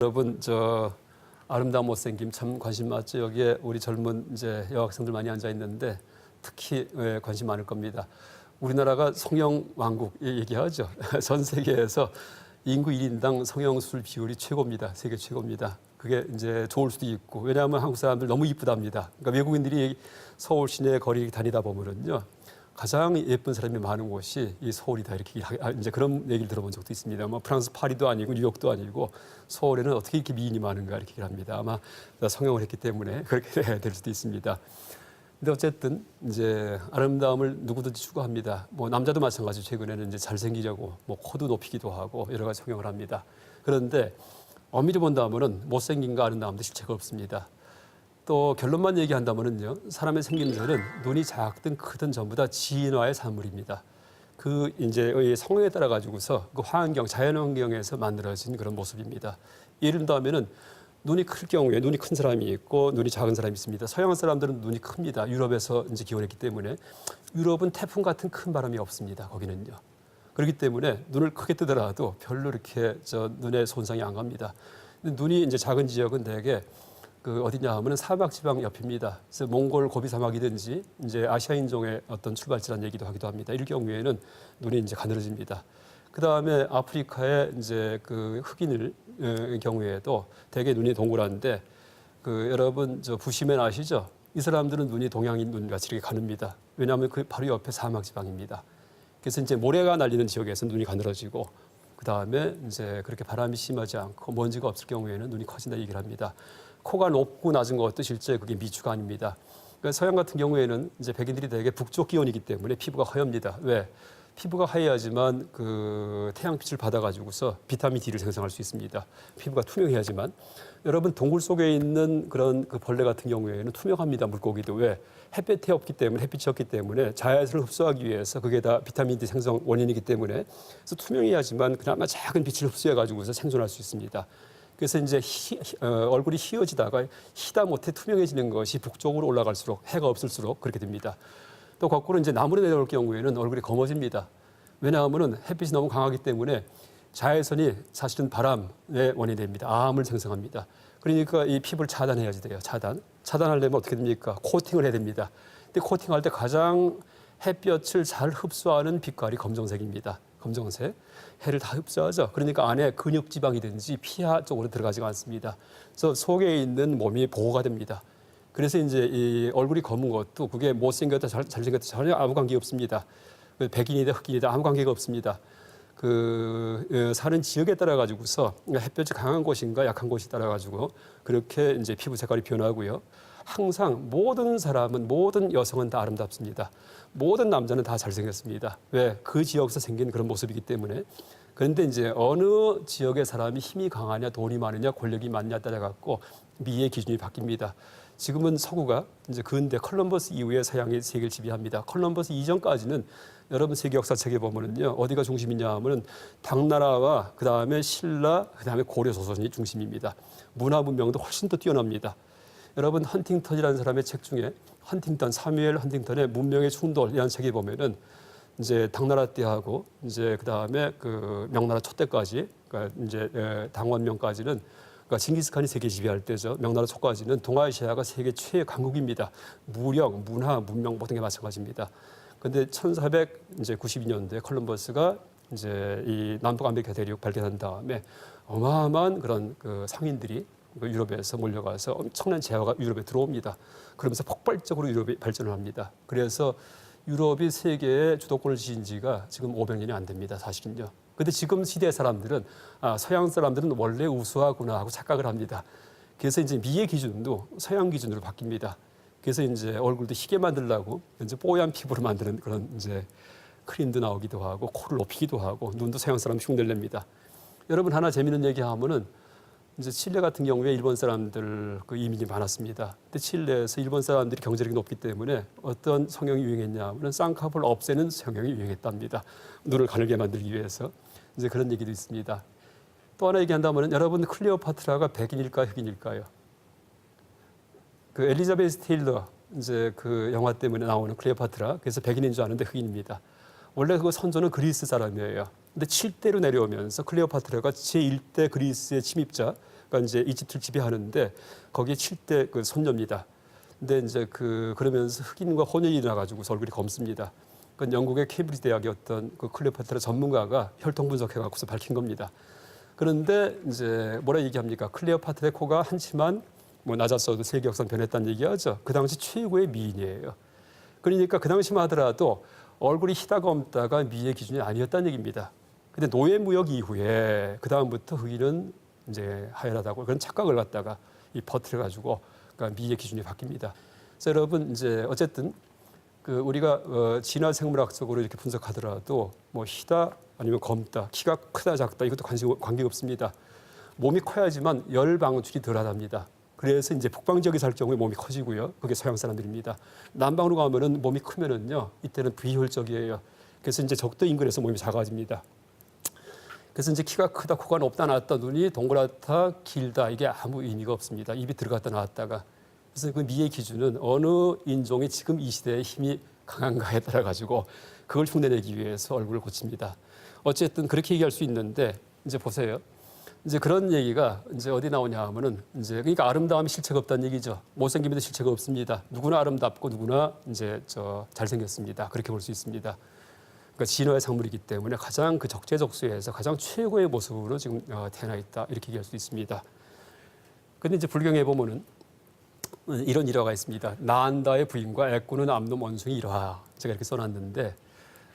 여러분 저 아름다운 못생김 참 관심 많죠. 여기에 우리 젊은 이제 여학생들 많이 앉아 있는데 특히 관심 많을 겁니다. 우리나라가 성형 왕국 얘기하죠. 전 세계에서 인구 1인당 성형술 비율이 최고입니다. 세계 최고입니다. 그게 이제 좋을 수도 있고, 왜냐하면 한국 사람들 너무 이쁘답니다. 그러니까 외국인들이 서울 시내 거리 다니다 보면은요, 가장 예쁜 사람이 많은 곳이 이 서울이다, 이렇게 이제 그런 얘기를 들어본 적도 있습니다. 뭐 프랑스 파리도 아니고 뉴욕도 아니고 서울에는 어떻게 이렇게 미인이 많은가 이렇게 합니다. 아마 성형을 했기 때문에 그렇게 될 수도 있습니다. 근데 어쨌든 이제 아름다움을 누구든지 추구합니다. 뭐 남자도 마찬가지. 최근에는 이제 잘생기려고 뭐 코도 높이기도 하고 여러 가지 성형을 합니다. 그런데 엄밀히 본다면은 못생긴과 아름다움도 실체가 없습니다. 또 결론만 얘기한다면은요, 사람의 생김새는 눈이 작든 크든 전부 다 진화의 산물입니다. 그 이제 성형에 따라 가지고서 그 환경, 자연 환경에서 만들어진 그런 모습입니다. 예를 들자면은 눈이 클 경우에 눈이 큰 사람이 있고 눈이 작은 사람이 있습니다. 서양 사람들은 눈이 큽니다. 유럽에서 이제 기원했기 때문에. 유럽은 태풍 같은 큰 바람이 없습니다. 거기는요. 그렇기 때문에 눈을 크게 뜨더라도 별로 이렇게 눈에 손상이 안 갑니다. 근데 눈이 이제 작은 지역은 대개 그 어디냐 하면은 사막 지방 옆입니다. 그래서 몽골 고비 사막이든지 이제 아시아인종의 어떤 출발지라는 얘기도 하기도 합니다. 이럴 경우에는 눈이 이제 가늘어집니다. 그 다음에 아프리카의 이제 그 흑인을 경우에도 대개 눈이 동그란데 그 여러분 저 부시맨 아시죠? 이 사람들은 눈이 동양인 눈같이 이렇게 가늡니다. 왜냐하면 그 바로 옆에 사막 지방입니다. 그래서 이제 모래가 날리는 지역에서 눈이 가늘어지고 그 다음에 이제 그렇게 바람이 심하지 않고 먼지가 없을 경우에는 눈이 커진다 얘기를 합니다. 코가 높고 낮은 것도 실제 그게 미추가 아닙니다. 그러니까 서양 같은 경우에는 이제 백인들이 대개 북쪽 기온이기 때문에 피부가 하엽니다. 왜? 피부가 하얘야지만 그 태양빛을 받아가지고서 비타민 D를 생성할 수 있습니다. 피부가 투명해야지만. 여러분 동굴 속에 있는 그런 그 벌레 같은 경우에는 투명합니다. 물고기도. 왜? 햇볕이 없기 때문에, 햇빛이 없기 때문에 자외선을 흡수하기 위해서 그게 다 비타민 D 생성 원인이기 때문에 그래서 투명해야지만 그나마 작은 빛을 흡수해가지고서 생존할 수 있습니다. 그래서 이제 얼굴이 희어지다가 희다 못해 투명해지는 것이 북쪽으로 올라갈수록 해가 없을수록 그렇게 됩니다. 또 거꾸로 이제 나무로 내려올 경우에는 얼굴이 검어집니다. 왜냐하면은 햇빛이 너무 강하기 때문에 자외선이 사실은 바람의 원인이 됩니다. 암을 생성합니다. 그러니까 이 피부를 차단해야지 돼요. 차단하려면 어떻게 됩니까? 코팅을 해야 됩니다. 근데 코팅할 때 가장 햇볕을 잘 흡수하는 빛깔이 검정색입니다. 검정색. 해를 다 흡수하죠. 그러니까 안에 근육 지방이든지 피하 쪽으로 들어가지가 않습니다. 그래서 속에 있는 몸이 보호가 됩니다. 그래서 이제 이 얼굴이 검은 것도 그게 못생겼다 잘생겼다 전혀 아무 관계 없습니다. 백인이다 흑인이다 아무 관계가 없습니다. 그 사는 지역에 따라 가지고서 햇볕이 강한 곳인가 약한 곳이 따라 가지고 그렇게 이제 피부 색깔이 변하고요. 항상 모든 사람은 모든 여성은 다 아름답습니다. 모든 남자는 다 잘생겼습니다. 왜? 그 지역에서 생긴 그런 모습이기 때문에. 그런데 이제 어느 지역의 사람이 힘이 강하냐, 돈이 많으냐, 권력이 많냐 따라 갖고 미의 기준이 바뀝니다. 지금은 서구가 이제 근대 컬럼버스 이후에 서양이 세계를 지배합니다. 컬럼버스 이전까지는 여러분 세계 역사책에 보면은요 어디가 중심이냐 하면은 당나라와 그 다음에 신라, 그 다음에 고려 조선이 중심입니다. 문화 문명도 훨씬 더 뛰어납니다. 여러분 헌팅턴이라는 사람의 책 중에 사뮤엘 헌팅턴의 문명의 충돌이라는 책에 보면은 이제 당나라 때하고 이제 그 다음에 그 명나라 초 때까지 그러니까 이제 당원명까지는 그러니까 징기스칸이 세계 지배할 때죠. 명나라 초까지는 동아시아가 세계 최애 강국입니다. 무력, 문화, 문명 모든 게 마찬가지입니다. 그런데 1492년도에 콜럼버스가 이제 이 남북 아메리카 대륙 발견한 다음에 어마어마한 그런 그 상인들이 유럽에서 몰려가서 엄청난 재화가 유럽에 들어옵니다. 그러면서 폭발적으로 유럽이 발전을 합니다. 그래서 유럽이 세계의 주도권을 지닌 지가 지금 500년이 안 됩니다. 사실은요. 근데 지금 시대 사람들은 서양 사람들은 원래 우수하구나 하고 착각을 합니다. 그래서 이제 미의 기준도 서양 기준으로 바뀝니다. 그래서 이제 얼굴도 희게 만들려고 이제 뽀얀 피부로 만드는 그런 이제 크림도 나오기도 하고 코를 높이기도 하고 눈도 서양 사람 흉내냅니다. 여러분 하나 재미있는 얘기 하면은 이제 칠레 같은 경우에 일본 사람들 그 이민이 많았습니다. 근데 칠레에서 일본 사람들이 경제력이 높기 때문에 어떤 성형이 유행했냐 하면 쌍꺼풀 없애는 성형이 유행했답니다. 눈을 가늘게 만들기 위해서. 이제 그런 얘기도 있습니다. 또 하나 얘기한다면 여러분 클레오파트라가 백인일까요, 흑인일까요? 그 엘리자베스 테일러 이제 그 영화 때문에 나오는 클레오파트라 그래서 백인인 줄 아는데 흑인입니다. 원래 그 선조는 그리스 사람이에요. 근데 7대로 내려오면서 클레오파트라가 제1대 그리스의 침입자 그러니까 이제 이집트를 지배하는데 거기에 7대 그 손녀입니다. 근데 이제 그러면서 흑인과 혼혈이 일어나가지고 얼굴이 검습니다. 그 영국의 케임브리지 대학의 어떤 그 클레오파트라 전문가가 혈통 분석해갖고서 밝힌 겁니다. 그런데 이제 뭐라 얘기합니까? 클레오파트라의 코가 한치만 뭐 낮았어도 세계 역사는 변했다는 얘기하죠. 그 당시 최고의 미인이에요. 그러니까 그 당시만 하더라도 얼굴이 희다 검다가 미의 기준이 아니었다는 얘기입니다. 근데 노예 무역 이후에 그 다음부터 흑인은 이제 하얀하다고 그런 착각을 갖다가 이 퍼뜨려 가지고 그러니까 미의 기준이 바뀝니다. 그래서 여러분 이제 어쨌든 그 우리가 진화 생물학적으로 이렇게 분석하더라도 뭐 희다 아니면 검다, 키가 크다 작다 이것도 관계 없습니다. 몸이 커야지만 열 방출이 덜하답니다. 그래서 이제 북방 지역에 살 경우에 몸이 커지고요. 그게 서양 사람들입니다. 남방으로 가면은 몸이 크면은요, 이때는 비효율적이에요. 그래서 이제 적도 인근에서 몸이 작아집니다. 그래서 이제 키가 크다, 코가 높다, 낮다, 눈이 동그랗다, 길다 이게 아무 의미가 없습니다. 입이 들어갔다 나왔다가. 그래서 그 미의 기준은 어느 인종이 지금 이 시대에 힘이 강한가에 따라 가지고 그걸 흉내내기 위해서 얼굴을 고칩니다. 어쨌든 그렇게 얘기할 수 있는데 이제 보세요. 이제 그런 얘기가 이제 어디 나오냐 하면은 이제 그러니까 아름다움이 실체가 없다는 얘기죠. 못생김에도 실체가 없습니다. 누구나 아름답고 누구나 이제 잘생겼습니다. 그렇게 볼 수 있습니다. 그러니까 진화의産물이기 때문에 가장 그 적재적소에서 가장 최고의 모습으로 지금 태어나 있다 이렇게 얘기할 수 있습니다. 그런데 이제 불경에 보면은 이런 일화가 있습니다. 나안다의 부인과 애꾸는 암놈 원숭이 일화 제가 이렇게 써놨는데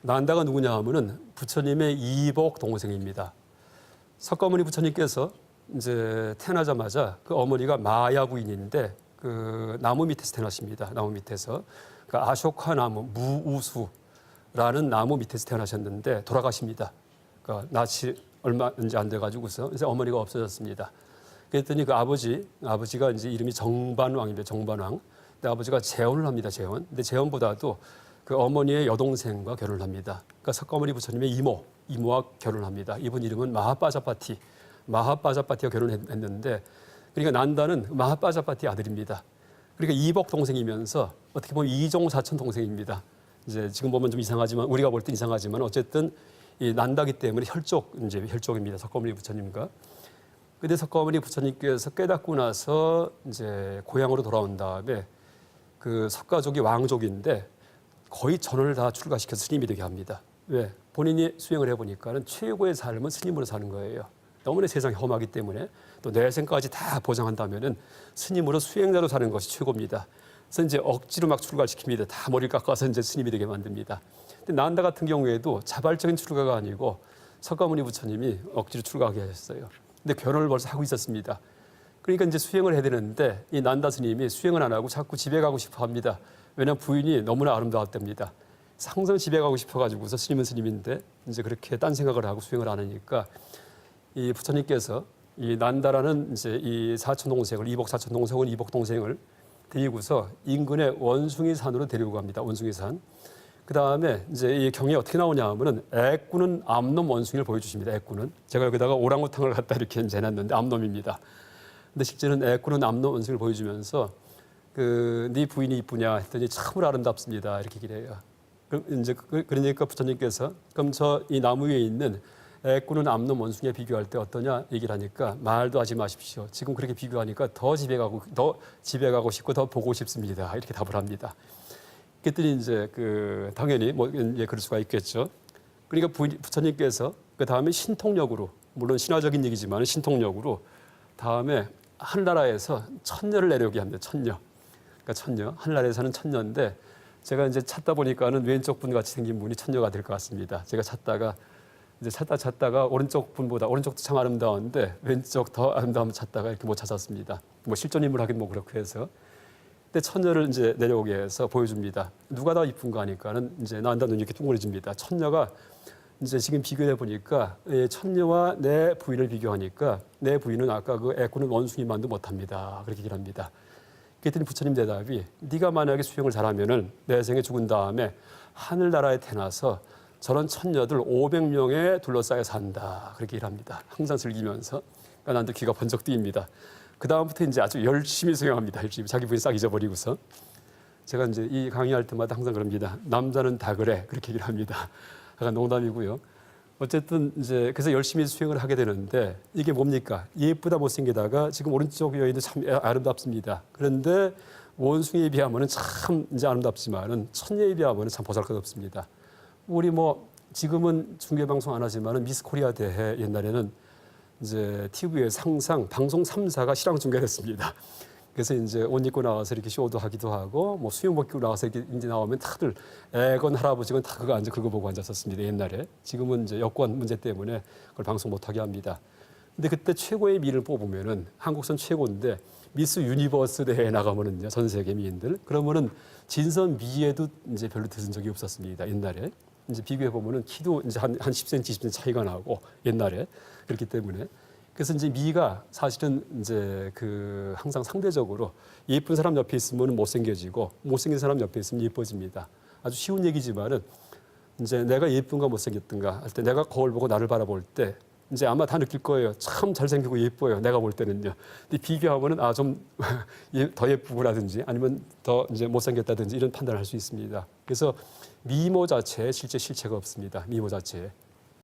나안다가 누구냐 하면은 부처님의 이복 동생입니다. 석가모니 부처님께서 이제 태어나자마자 그 어머니가 마야 부인인데 그 나무 밑에서 태어나십니다. 나무 밑에서 그러니까 아쇼카 나무 무우수라는 나무 밑에서 태어나셨는데 돌아가십니다. 그러니까 낯이 얼마 이제 안 돼가지고서 이제 어머니가 없어졌습니다. 그랬더니 그 아버지가 이제 이름이 정반왕입니다. 정반왕. 근데 아버지가 재혼을 합니다. 재혼. 근데 재혼보다도 그 어머니의 여동생과 결혼을 합니다. 그러니까 석가모니 부처님의 이모와 결혼합니다. 이분 이름은 마하빠자파티와 결혼했는데 그러니까 난다는 마하빠자파티 아들입니다. 그러니까 이복 동생이면서 어떻게 보면 이종 사촌 동생입니다. 이제 지금 보면 좀 이상하지만 우리가 볼 땐 이상하지만 어쨌든 이 난다기 때문에 혈족입니다. 석가모니 부처님과. 근데 석가모니 부처님께서 깨닫고 나서 이제 고향으로 돌아온 다음에 그 석가족이 왕족인데 거의 전원을 다 출가시켜서 스님이 되게 합니다. 왜? 본인이 수행을 해보니까는 최고의 삶은 스님으로 사는 거예요. 너무나 세상이 험하기 때문에 또 내생까지 다 보장한다면은 스님으로 수행자로 사는 것이 최고입니다. 그래서 이제 억지로 막 출가시킵니다. 다 머리를 깎아서 이제 스님이 되게 만듭니다. 근데 나안다 같은 경우에도 자발적인 출가가 아니고 석가모니 부처님이 억지로 출가하게 하셨어요. 근데 결혼을 벌써 하고 있었습니다. 그러니까 이제 수행을 해야 되는데 이 난다 스님이 수행을 안 하고 자꾸 집에 가고 싶어 합니다. 왜냐하면 부인이 너무나 아름다웠답니다. 항상 집에 가고 싶어가지고서 스님은 스님인데 이제 그렇게 딴 생각을 하고 수행을 안 하니까 이 부처님께서 이 난다라는 이제 이 사촌 동생을 이복 사촌 동생은 이복 동생을 데리고서 인근의 원숭이 산으로 데리고 갑니다. 원숭이 산. 그 다음에 이제 이 경에 어떻게 나오냐 하면은 애꾸는 암놈 원숭이를 보여주십니다. 애꾸는 제가 여기다가 오랑우탕을 갖다 이렇게 해놨는데 암놈입니다. 근데 실제는 애꾸는 암놈 원숭이를 보여주면서 네 부인이 이쁘냐 했더니 참으로 아름답습니다. 이렇게 얘기를 해요. 그러니까 부처님께서 그럼 이 나무 위에 있는 애꾸는 암놈 원숭이에 비교할 때 어떠냐 얘기를 하니까 말도 하지 마십시오. 지금 그렇게 비교하니까 더 집에 가고 싶고 더 보고 싶습니다. 이렇게 답을 합니다. 그랬더니 이제 당연히 뭐 그럴 수가 있겠죠. 그러니까 부처님께서 그 다음에 신통력으로 물론 신화적인 얘기지만 신통력으로 다음에 한나라에서 천녀를 내려오게 합니다. 천녀. 그러니까 천녀. 한나라에 사는 천녀인데 제가 이제 찾다 보니까는 왼쪽 분 같이 생긴 분이 천녀가 될 것 같습니다. 제가 찾다가 오른쪽 분보다 오른쪽도 참 아름다운데 왼쪽 더 아름다움 찾다가 이렇게 못 찾았습니다. 뭐 실존 인물 하긴 뭐 그렇고 해서. 근데 천녀를 이제 내려오게 해서 보여줍니다. 누가 더 이쁜가 하니까는 이제 나한테 눈이 이렇게 둥그레집니다. 천녀가 이제 지금 비교해 보니까 천녀와 내 부인을 비교하니까 내 부인은 아까 그 애꾸는 원숭이만도 못합니다. 그렇게 얘기를 합니다. 그랬더니 부처님 대답이 네가 만약에 수행을 잘하면은 내 생에 죽은 다음에 하늘나라에 태어나서 저런 천녀들 500명에 둘러싸여 산다. 그렇게 얘기를 합니다. 항상 즐기면서. 그러니까 난도 귀가 번쩍 뜨입니다. 그 다음부터 이제 아주 열심히 수행합니다. 열심히 자기 부인 싹 잊어버리고서. 제가 이제 이 강의할 때마다 항상 그럽니다. 남자는 다 그래. 그렇게 얘기를 합니다. 약간 농담이고요. 어쨌든 이제 그래서 열심히 수행을 하게 되는데 이게 뭡니까? 예쁘다 못생기다가 지금 오른쪽 여인도 참 아름답습니다. 그런데 원숭이에 비하면은 참 이제 아름답지만은 천녀에 비하면은 참 보잘것없습니다. 우리 뭐 지금은 중계 방송 안 하지만은 미스 코리아 대회 옛날에는 이제 TV에 항상 방송 3사가 실황 중계했습니다. 그래서 이제 옷 입고 나와서 이렇게 쇼도 하기도 하고 뭐 수영복 입고 나와서 이렇게 이제 나오면 다들 애건 할아버지건 다 그거 보고 앉았었습니다. 옛날에. 지금은 이제 여권 문제 때문에 그걸 방송 못하게 합니다. 근데 그때 최고의 미를 뽑으면은 한국선 최고인데 미스 유니버스 대회에 나가면은요 전 세계 미인들 그러면은 진선 미에도 이제 별로 들은 적이 없었습니다. 옛날에. 이제 비교해 보면은 키도 이제 한 10cm, 20cm 차이가 나고 옛날에 그렇기 때문에 그래서 이제 미가 사실은 이제 그 항상 상대적으로 예쁜 사람 옆에 있으면 못생겨지고 못생긴 사람 옆에 있으면 예뻐집니다. 아주 쉬운 얘기지만은 이제 내가 예쁜가 못생겼든가 할 때 내가 거울 보고 나를 바라볼 때 이제 아마 다 느낄 거예요. 참 잘생기고 예뻐요. 내가 볼 때는요. 근데 비교하면은 아 좀 더 예쁘고라든지 아니면 더 이제 못생겼다든지 이런 판단을 할 수 있습니다. 그래서 미모 자체에 실제 실체가 없습니다. 미모 자체에.